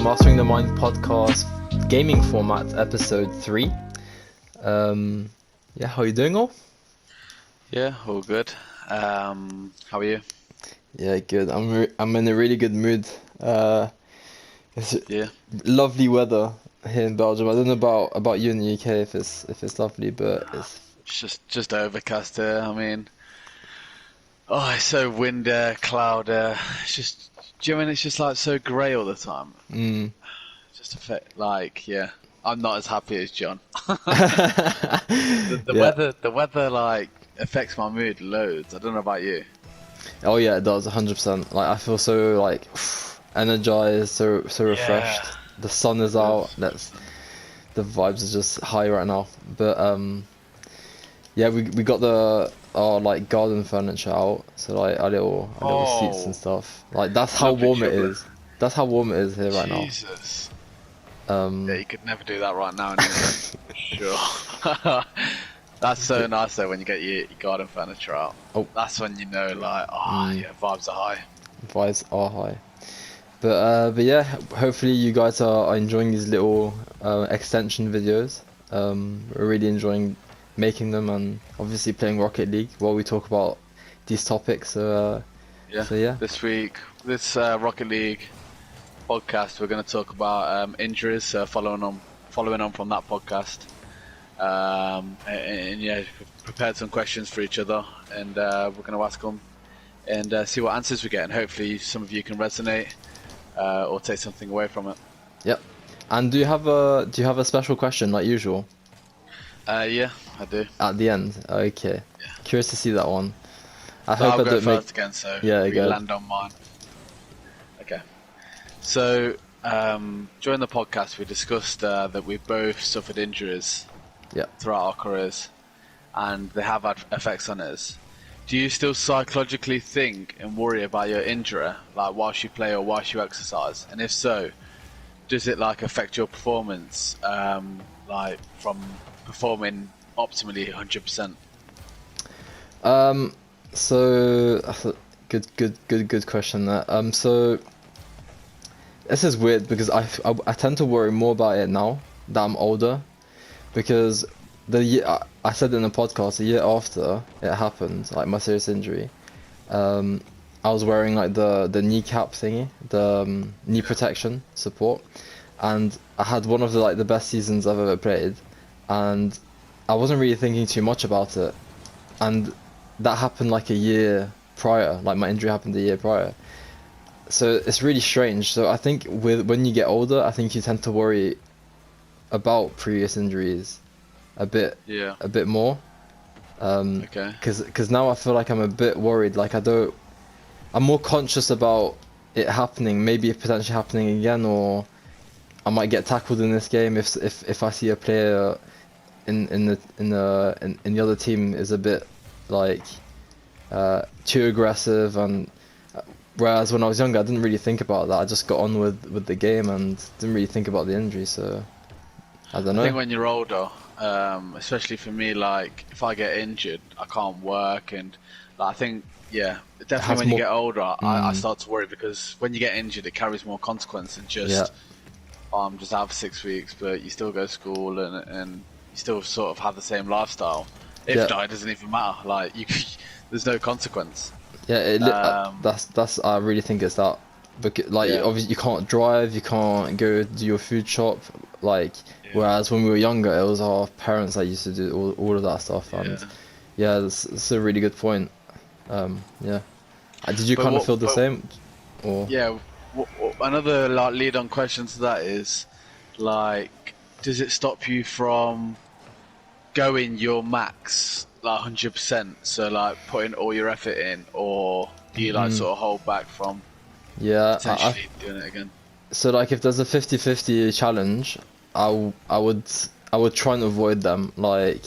Mastering the Mind podcast, gaming format, episode 3. How are you doing all? Yeah, all good. How are you? Yeah, good. I'm in a really good mood. It's Yeah, lovely weather here in Belgium. I don't know about you in the UK if it's lovely, but it's it's just overcast here. I mean, oh, it's so windy, cloudy. It's just, do you know what I mean? It's just like so grey all the time. mm. Just affect, like, yeah, I'm not as happy as John. The Yeah. weather like affects my mood loads. I don't know about you. Oh yeah, it does 100%. Like I feel so like energized, so Yeah, refreshed. The sun is out. That's 100%. the vibes are just high right now. But yeah, we got our like garden furniture out, so like our little seats and Oh, stuff. Like that's how lovely warm it jubbly. is. That's how warm it is here right now. Jesus. Yeah, Um, you could never do that right now in England. Sure. That's so but, nice though when you get your garden furniture out. oh, That's when you know, like, oh mm, yeah, vibes are high. vibes are high. But yeah, hopefully you guys are enjoying these little extension videos. We're really enjoying making them and obviously playing Rocket League while we talk about these topics. Yeah. So yeah, This week, this Rocket League podcast, we're going to talk about injuries. Following on from that podcast. And yeah, prepared some questions for each other, and we're going to ask them and see what answers we get, and hopefully some of you can resonate or take something away from it. yep. And do you have a special question like usual Yeah, I do. at the end? Okay, curious to see that one. I So hope I'll I go don't make. first again, so Yeah, we good. land on mine. Okay. So during the podcast, we discussed that we both suffered injuries Yeah. throughout our careers, and they have had effects on us. Do you still psychologically think and worry about your injury, like whilst you play or whilst you exercise? And if so, does it like affect your performance, like from performing optimally 100%? So that's a good question there. So this is weird because I tend to worry more about it now that I'm older, because the year I said in the podcast, the year after it happened, like my serious injury, I was wearing like the kneecap thingy, the knee protection support, and I had one of the best seasons I've ever played, and I wasn't really thinking too much about it, and that happened like a year prior, like my injury happened a year prior. So it's really strange. So I think when you get older, I think you tend to worry about previous injuries a bit Yeah. a bit more. Okay. Cause now I feel like I'm a bit worried. Like I'm more conscious about it happening, maybe it potentially happening again, or I might get tackled in this game if I see a player in the other team is a bit like too aggressive, and whereas when I was younger I didn't really think about that. I just got on with the game and didn't really think about the injury. So I don't I know. think when you're older, especially for me, like if I get injured, I can't work, and like, I think, yeah, It definitely has when you more. get older, I Mm, start to worry because when you get injured, it carries more consequence than yeah, just I'm just out for 6 weeks, but you still go to school and you still sort of have the same lifestyle. If yeah, not, it doesn't even matter. Like you, there's no consequence. yeah. Um, That's I really think it's that. Because like yeah, obviously you can't drive, you can't go do your food shop. Like yeah, whereas when we were younger, it was our parents that used to do all of that stuff. And yeah. yeah, that's a really good point. Yeah. Did you But kind of what? feel the But same? Or yeah, another like lead-on question to that is, like, does it stop you from going your max, like 100%? So like putting all your effort in, or do you like mm, sort of hold back from yeah, potentially doing it again? so like if there's a 50-50 challenge, I would try and avoid them, like,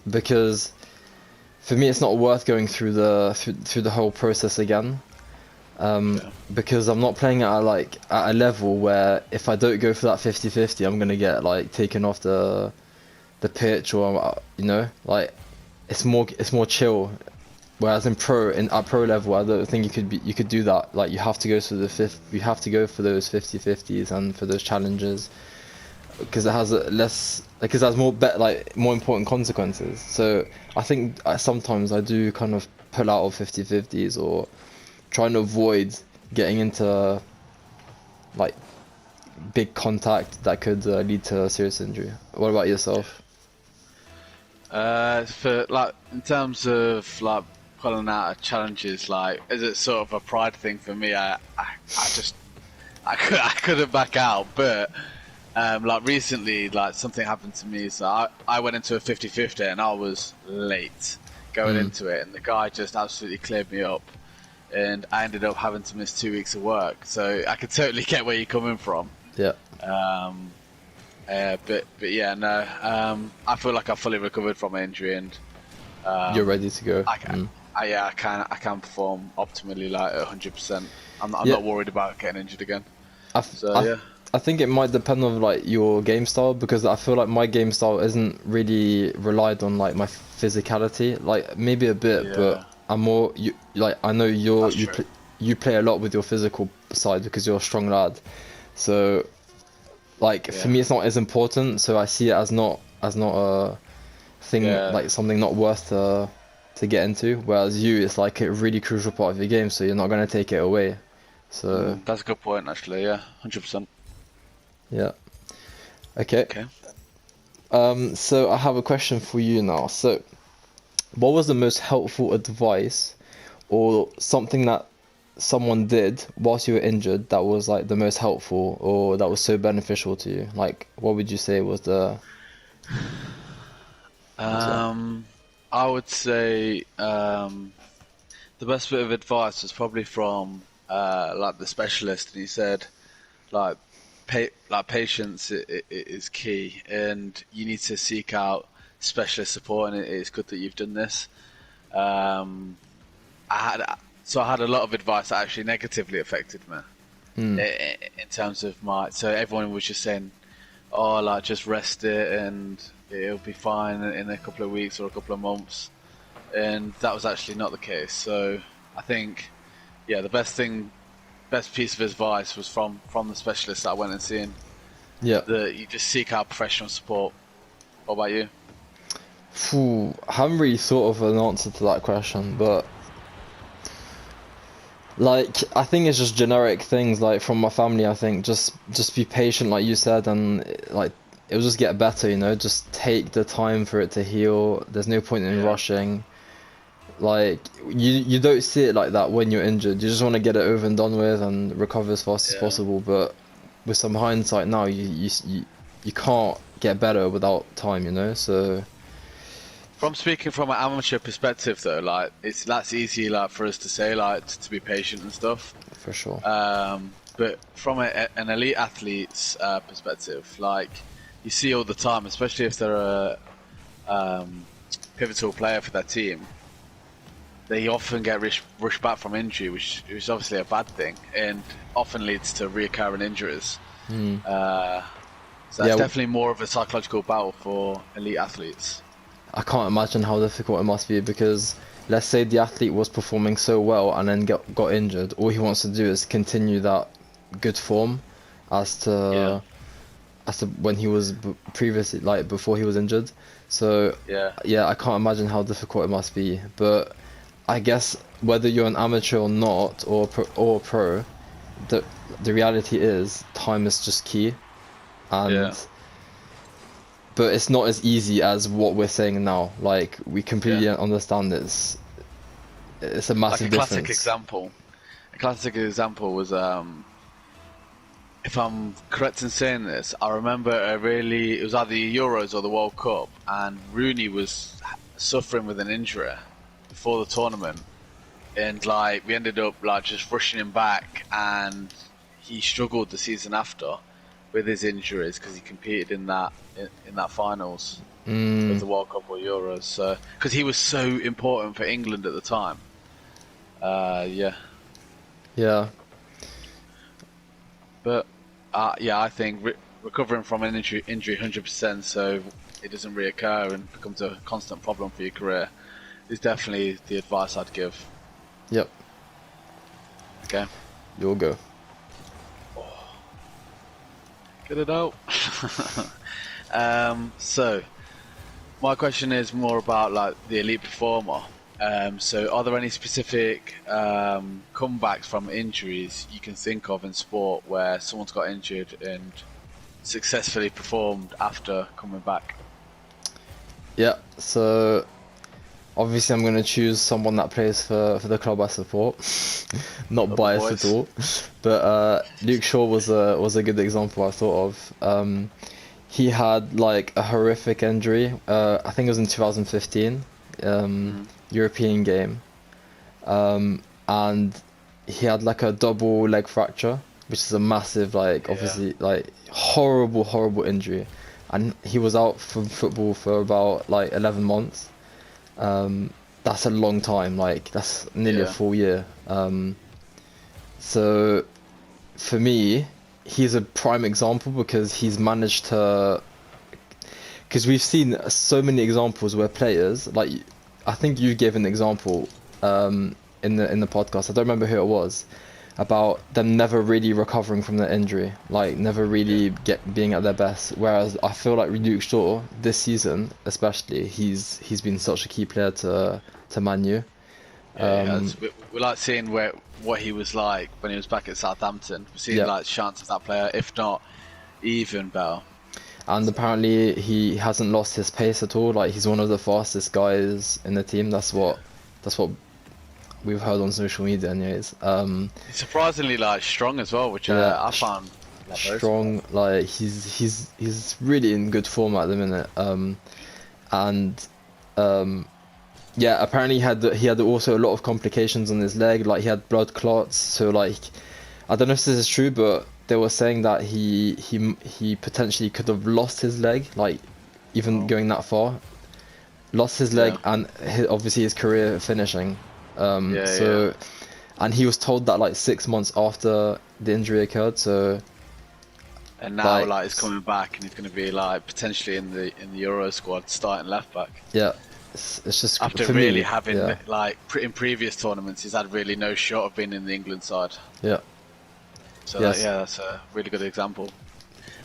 because for me it's not worth going through the whole process again. Okay. Because I'm not playing at a level where if I don't go for that 50-50, I'm gonna get like taken off the pitch, or like it's more chill. Whereas at pro level, I don't think you could do that. Like you have to go to you have to go for those 50-50s and for those challenges because it has because it has more important consequences. So I think sometimes I do kind of pull out of 50-50s or trying to avoid getting into like big contact that could lead to a serious injury. What about yourself? For like in terms of like pulling out of challenges, like is it sort of a pride thing for me? I couldn't back out, but like recently, like something happened to me. So I went into a 50-50 and I was late going Mm, into it, and the guy just absolutely cleared me up, and I ended up having to miss 2 weeks of work. So I could totally get where you're coming from. yeah, Um, but yeah, no. I feel like I fully recovered from my injury, and you're um, ready to go. I, ca- yeah, I can perform optimally like 100%. I'm Yeah, not worried about getting injured again. I, th- So I, th- yeah, I think it might depend on like your game style because I feel like my game style isn't really relied on like my physicality. Like maybe a bit, but yeah, I'm more like I know that's true. you play a lot with your physical side because you're a strong lad. So like for Yeah, me, it's not as important. So I see it as not a thing yeah, like something not worth to get into. Whereas you, it's like a really crucial part of your game, so you're not gonna take it away. So that's a good point actually. Yeah, 100%. yeah, okay. Okay. So I have a question for you now. So, what was the most helpful advice or something that someone did whilst you were injured that was like the most helpful or that was so beneficial to you? Like, what would you say was the so, Um, I would say the best bit of advice was probably from like the specialist, and he said like patience is key, and you need to seek out specialist support, and it's good that you've done this. Um, I had a lot of advice that actually negatively affected me hmm, in terms of my. So everyone was just saying, "Oh, like just rest it, and it'll be fine in a couple of weeks or a couple of months," and that was actually not the case. So I think, yeah, the best piece of advice was from the specialist that I went and seen. yeah. That you just seek out professional support. What about you? Phew, I haven't really thought of an answer to that question, but like I think it's just generic things like from my family. I think just be patient, like you said, and like it'll just get better. You know, just take the time for it to heal. There's no point in Yeah, rushing. Like you don't see it like that when you're injured. You just want to get it over and done with and recover as fast as yeah. possible. But with some hindsight now, you can't get better without time. You know, so From speaking from an amateur perspective, though, like that's easy, like for us to say, like to be patient and stuff. for sure. But from an elite athlete's perspective, like you see all the time, especially if they're a pivotal player for their team, they often get rushed back from injury, which is obviously a bad thing, and often leads to reoccurring injuries. Hmm. Uh, so that's Yeah, definitely more of a psychological battle for elite athletes. I can't imagine how difficult it must be because let's say the athlete was performing so well and then got injured. All he wants to do is continue that good form as Yeah, to when he was previously like before he was injured. So yeah, yeah, I can't imagine how difficult it must be. But I guess whether you're an amateur or not or a pro, the the reality is time is just key yeah, and but it's not as easy as what we're saying now. Like we yeah. completely understand it's a Like massive difference. a classic example was if I'm correct in saying this, I remember it was either the Euros or the World Cup, and Rooney was suffering with an injury before the tournament, and like we ended up like just rushing him back, and he struggled the season after with his injuries because he competed in that finals of Mm, the World Cup or Euros. So because he was so important for England at the time, yeah. yeah, But yeah, I think recovering from an injury 100%, so it doesn't reoccur and becomes a constant problem for your career. is definitely the advice I'd give. Yep, Okay. you'll go. Get it out. So my question is more about like the elite performer. So are there any specific comebacks from injuries you can think of in sport where someone's got injured and successfully performed after coming back? Yeah, so obviously I'm gonna choose someone that plays for the club I support. Not Love the biased at boys. all, but Luke Shaw was a good example I thought of. He had like a horrific injury. I think it was in 2015, European game, and he had like a double leg fracture, which is a massive, like, Yeah. obviously, like, horrible injury, and he was out from football for about like 11 months. That's a long time, like that's nearly a Yeah. full year. So for me, he's a prime example because he's managed to. Because we've seen so many examples where players, like, I think you gave an example in the podcast. I don't remember who it was, about them never really recovering from their injury, like never Yeah. really being at their best. Whereas I feel like Luke Shaw this season, especially, he's been such a key player to Man U. Yeah, he has. We like seeing what he was like when he was back at Southampton. We're seeing Yeah, like chance of that player, if not even better. and So apparently he hasn't lost his pace at all. Like he's one of the fastest guys in the team. yeah, That's what we've heard on social media, anyways. he's surprisingly like strong as well, which Yeah, I found like very strong. surprising. Like he's really in good form at the minute. And yeah, apparently he had also a lot of complications on his leg. Like he had blood clots. So like, I don't know if this is true, but they were saying that he potentially could have lost his leg. Like even Oh, going that far, lost his yeah, leg and obviously his career finishing. yeah. So, and he was told that like 6 months after the injury occurred. So And now like, like he's coming back, and he's going to be like potentially in the Euro squad starting left back. yeah, it's just After for really me. having Yeah, like in previous tournaments, he's had really no shot of being in the England side. yeah, So that, yes, yeah, that's a really good example.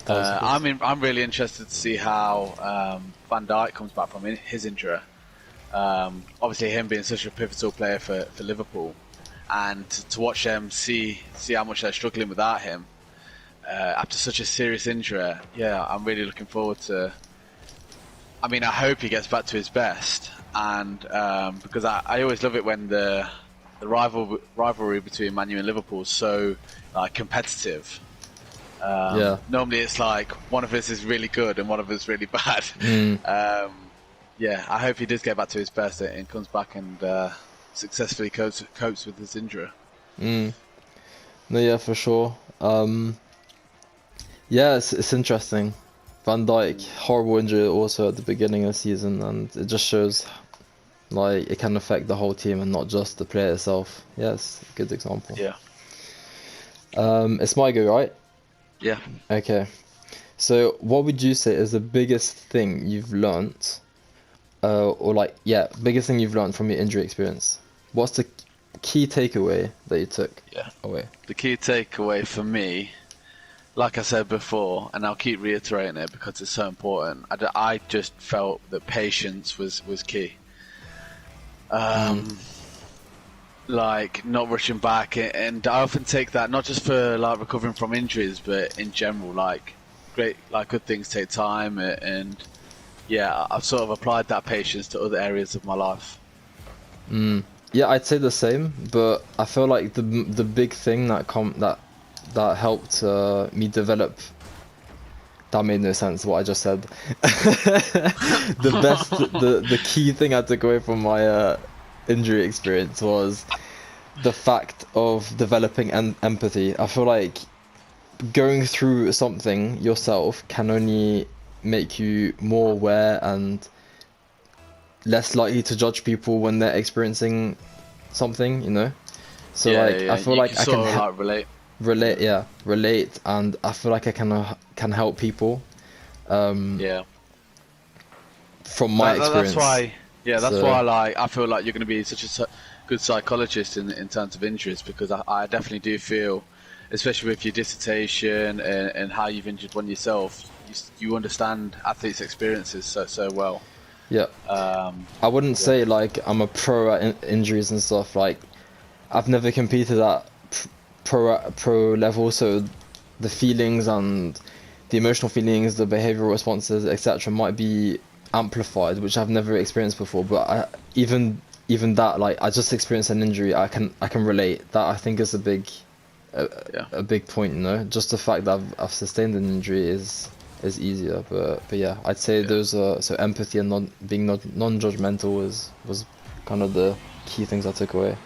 that was good. I'm really interested to see how Van Dijk comes back from his injury. Obviously, him being such a pivotal player for Liverpool, and to watch them see how much they're struggling without him after such a serious injury. Yeah, I'm really looking forward to. I mean, I hope he gets back to his best, and because I always love it when the rivalry between Man U and Liverpool is so competitive. Yeah. Normally, it's like one of us is really good and one of us really bad. Mm. Yeah, I hope he does get back to his best and comes back and successfully copes with his injury. Mm. No, yeah, for sure. Yeah, it's interesting. Van Dijk, horrible injury also at the beginning of the season, and it just shows like it can affect the whole team and not just the player itself. Yes, a good example. Yeah, It's my go, right? yeah. Okay. So, what would you say is the biggest thing you've learnt, or like, yeah, biggest thing you've learnt from your injury experience? What's the key takeaway that you took Yeah. away? The key takeaway for me, like I said before, and I'll keep reiterating it because it's so important. I just felt that patience was key. Like not rushing back, and I often take that not just for like recovering from injuries, but in general, like good things take time, and yeah, I've sort of applied that patience to other areas of my life. Yeah, I'd say the same, but I feel like the big thing that helped me develop. That made no sense. What I just said. The key thing I took away from my injury experience was the fact of developing empathy. I feel like going through something yourself can only make you more aware and less likely to judge people when they're experiencing something, you know? So like I feel You can like I can sort of like relate. relate, yeah, relate, and I feel like I can help people Yeah, from my that's experience. why. Yeah, that's So why I feel like you're going to be such a good psychologist in terms of injuries, because I definitely do feel, especially with your dissertation and how you've injured one yourself, you understand athletes' experiences so well. yeah, Um, I wouldn't yeah, say like I'm a pro at injuries and stuff. Like I've never competed at pro level, so the feelings and the emotional feelings, the behavioral responses, etc., might be amplified, which I've never experienced before. But even that, like I just experienced an injury, I can relate. That I think is a, yeah, a big point. You know, just the fact that I've sustained an injury is easier. But yeah, I'd say yeah. those are so empathy and non-judgmental was kind of the key things I took away.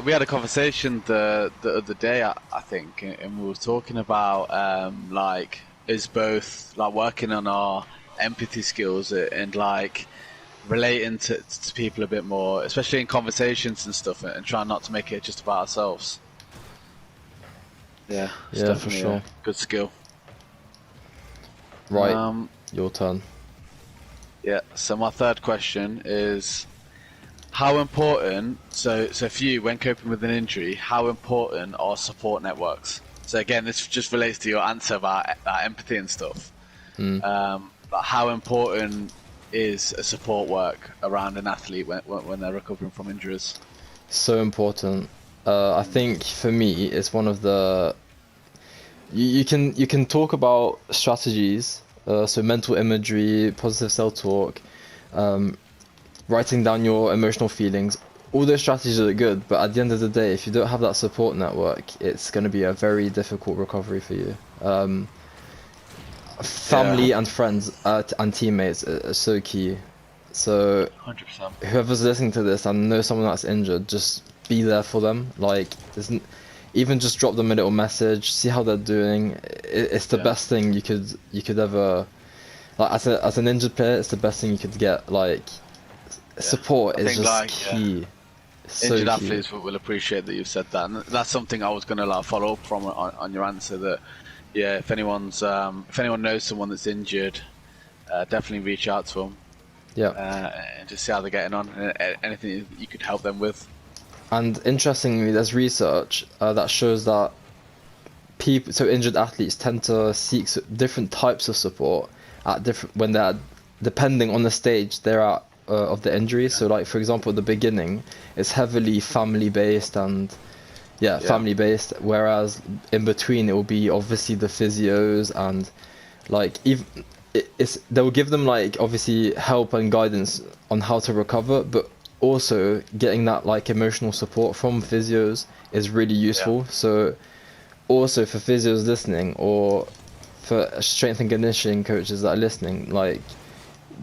We had a conversation the other day, I think, and we were talking about like is both like working on our empathy skills and like relating to people a bit more, especially in conversations and stuff, and trying not to make it just about ourselves. Yeah, it's Yeah, for definitely a sure. good skill. Right, Um, your turn. yeah. So my third question is how important. So for you, when coping with an injury, how important are support networks? So again, this just relates to your answer about empathy and stuff. Mm. But how important is a support work around an athlete when they're recovering from injuries? So important. I think for me, it's one of the you can talk about strategies, so mental imagery, positive self-talk, writing down your emotional feelings. All those strategies are good, but at the end of the day, if you don't have that support network, it's going to be a very difficult recovery for you. Yeah, Family and friends and teammates are so key. So 100%. whoever's listening to this and knows someone that's injured, just be there for them. Like, even just drop them a little message, see how they're doing. It's the Yeah, best thing you could ever like as an injured player. It's the best thing you could get. Like, yeah. support I is think just like key. So injured key. athletes will appreciate that you've said that, and that's something I was going to like follow up from on your answer. That yeah, if anyone knows someone that's injured, definitely reach out to them Yeah. and just see how they're getting on, and anything you could help them with. And interestingly, there's research that shows that people, so injured athletes tend to seek different types of support at different when they're depending on the stage they're at of the injury. Yeah, So, like for example, at the beginning, it's heavily family based and yeah, yeah, family based. Whereas in between, it will be obviously the physios and like even it's they will give them like obviously help and guidance on how to recover, but also getting that like emotional support from physios is really yeah, useful. So also for physios listening or for strength and conditioning coaches that are listening, like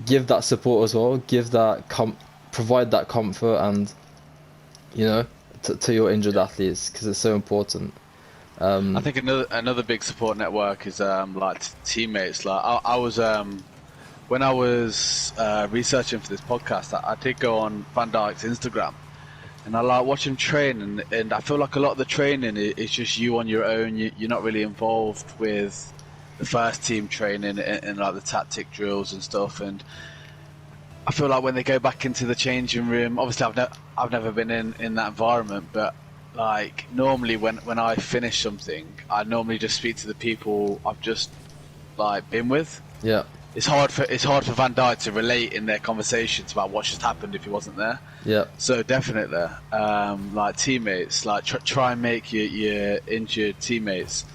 give that support as well, give that provide that comfort and you know to your injured yeah. athletes because it's so important. I um think another big support network is like teammates. Like I was when I was researching for this podcast, I did go on Van Dijk's Instagram, and I like watch him train, and I feel like a lot of the training is just you on your own. You're not really involved with the first team training and like the tactic drills and stuff. And I feel like when they go back into the changing room, obviously I've never been in that environment, but like normally when I finish something, I normally just speak to the people I've just like been with. yeah, It's hard for Van Dijk to relate in their conversations about what just happened if he wasn't there. yeah, So definitely, like teammates, like try and make your injured teammates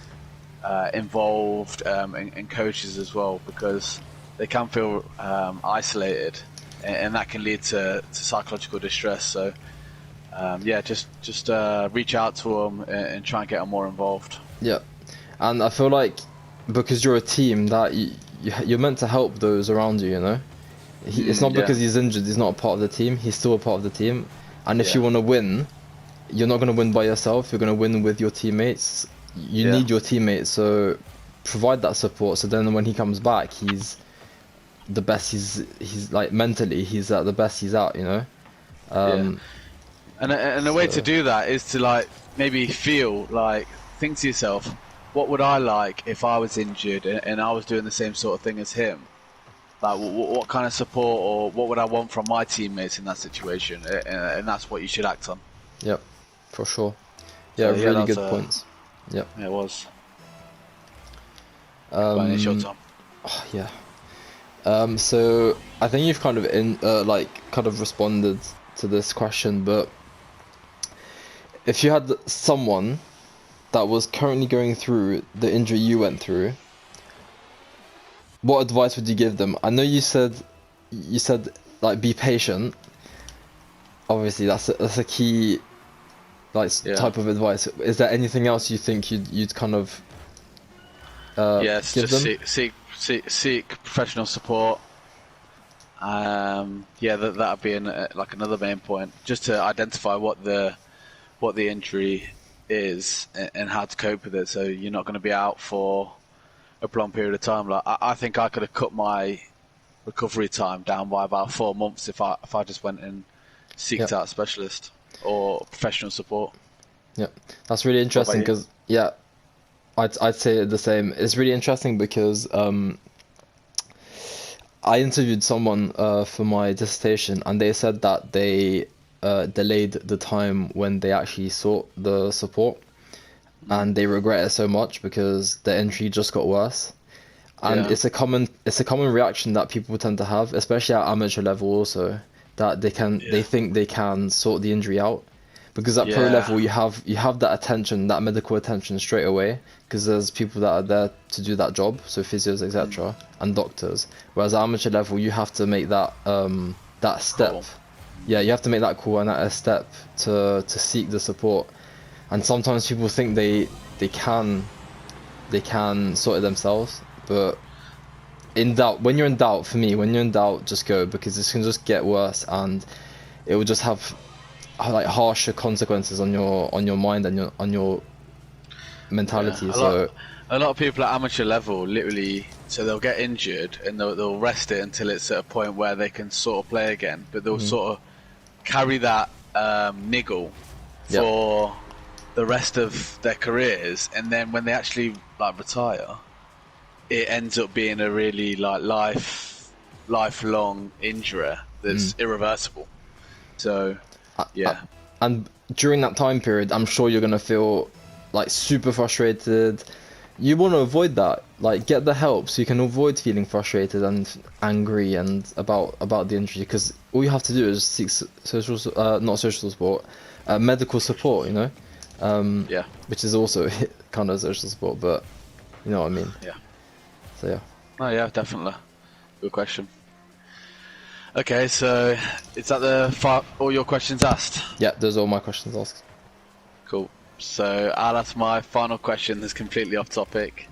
involved, and coaches as well, because they can feel isolated, and that can lead to psychological distress. So yeah, just reach out to them and try and get them more involved. yeah. And I feel like because you're a team that you're meant to help those around you, you know. It's not Yeah, because he's injured he's not a part of the team, he's still a part of the team. And if you yeah, want to win, you're not going to win by yourself, you're going to win with your teammates. You yeah, need your teammates, so provide that support so then when he comes back he's the best he's like mentally he's at the best he's at, you know. yeah. um And a way to so do that is to like maybe feel like think to yourself, what would I like if I was injured and I was doing the same sort of thing as him? Like, what kind of support or what would I want from my teammates in that situation? And that's what you should act on. Yep, for sure. Yeah, So, really that's good points. Yep. it was. Right, it's your time. Yeah. So I think you've kind of kind of responded to this question, but if you had someone that was currently going through the injury you went through, what advice would you give them? I know you said like be patient. Obviously, that's a key type of advice. Is there anything else you think you'd kind of Yes, give just them? seek professional support. That'd be like another main point, just to identify what the injury is and how to cope with it. So you're not going to be out for a prolonged period of time. Like I think I could have cut my recovery time down by about 4 months if I just went and Yep. seeked out a specialist or professional support. Yep. That's really What about interesting you? because yeah, I'd say the same. It's really interesting because I interviewed someone for my dissertation, and they said that they delayed the time when they actually sought the support, and they regret it so much because the injury just got worse. And Yeah, it's a common reaction that people tend to have, especially at amateur level also, that they yeah, think they can sort the injury out. Because at pro yeah, level you have that attention, that medical attention straight away, because there's people that are there to do that job, so physios, etc., and doctors. Whereas at amateur level you have to make that step. cool. Yeah, you have to make that call and that step to seek the support. And sometimes people think they can sort it themselves, but when you're in doubt, for me, when you're in doubt, just go, because this can just get worse, and it will just have like harsher consequences on your mind and on your Yeah, mentality. So a lot of people at amateur level literally, so they'll get injured and they'll rest it until it's at a point where they can sort of play again, but they'll sort of carry that niggle yeah, for the rest of their careers, and then when they actually like retire, it ends up being a really like lifelong injury that's irreversible. So yeah, and during that time period, I'm sure you're gonna feel like super frustrated. You want to avoid that. Like, get the help so you can avoid feeling frustrated and angry and about the injury. Because all you have to do is seek not social support, medical support. You know, yeah, which is also kind of social support, but you know what I mean. yeah. So yeah. Oh yeah, definitely. Good question. Okay, so is that all your questions asked? Yeah, those are all my questions asked. Cool. So I'll ask my final question that's completely off topic.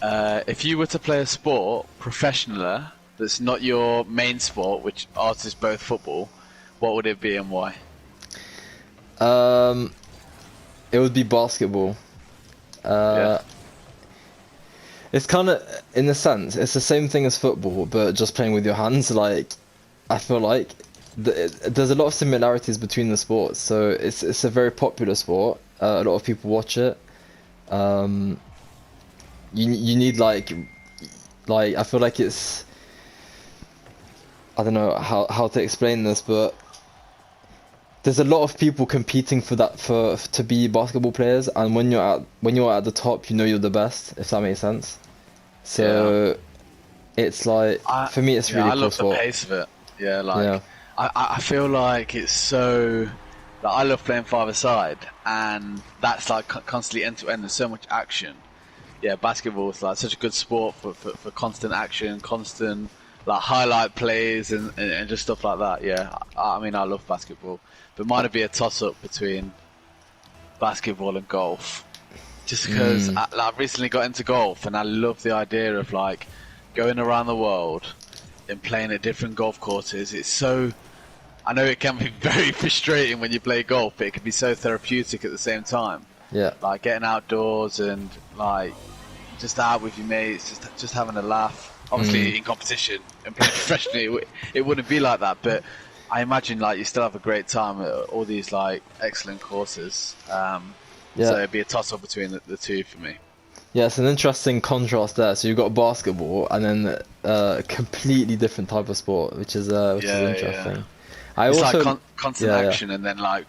If you were to play a sport professionally that's not your main sport, which ours is both football, what would it be and why? It would be basketball. Yeah. It's kind of, in a sense, it's the same thing as football, but just playing with your hands. Like, I feel like there's a lot of similarities between the sports. So it's a very popular sport. A lot of people watch it. You need I feel like it's, I don't know how to explain this, but there's a lot of people competing for that to be basketball players, and when you're at the top, you know you're the best, if that makes sense. Yeah. So it's like, for me, it's really I cool love the sport. pace of it. Yeah, Yeah. like I feel like it's so. Like, I love playing five-a-side, and that's like constantly end to end. There's so much action. Yeah, basketball is like such a good sport for constant action, constant like highlight plays and just stuff like that. Yeah, I mean I love basketball, but mine would be a toss-up between basketball and golf. Just because I recently got into golf and I love the idea of like going around the world and playing at different golf courses. It's so, I know it can be very frustrating when you play golf, but it can be so therapeutic at the same time. Yeah. Like getting outdoors and like just out with your mates, just having a laugh. Obviously in competition and playing professionally, it wouldn't be like that. But I imagine like you still have a great time at all these like excellent courses. Yeah. So it'd be a toss up between the two for me. Yeah, it's an interesting contrast there. So you've got basketball and then a completely different type of sport, which is Yeah, yeah. interesting. I It's like also, constant yeah, yeah. action and then like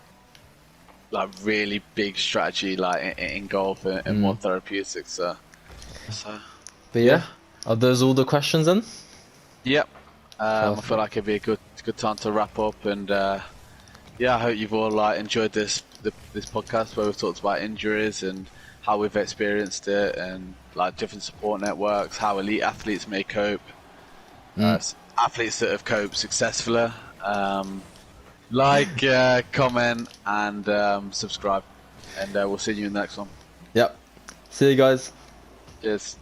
really big strategy like in golf and more therapeutic. So But yeah, yeah, are those all the questions then? yep. I feel Perfect. like it'd be a good time to wrap up, and yeah, I hope you've all like enjoyed this podcast where we've talked about injuries and how we've experienced it, and like different support networks, how elite athletes may cope, athletes that have coped successfully. Like, comment, and subscribe, and we'll see you in the next one. Yep. See you guys. Cheers.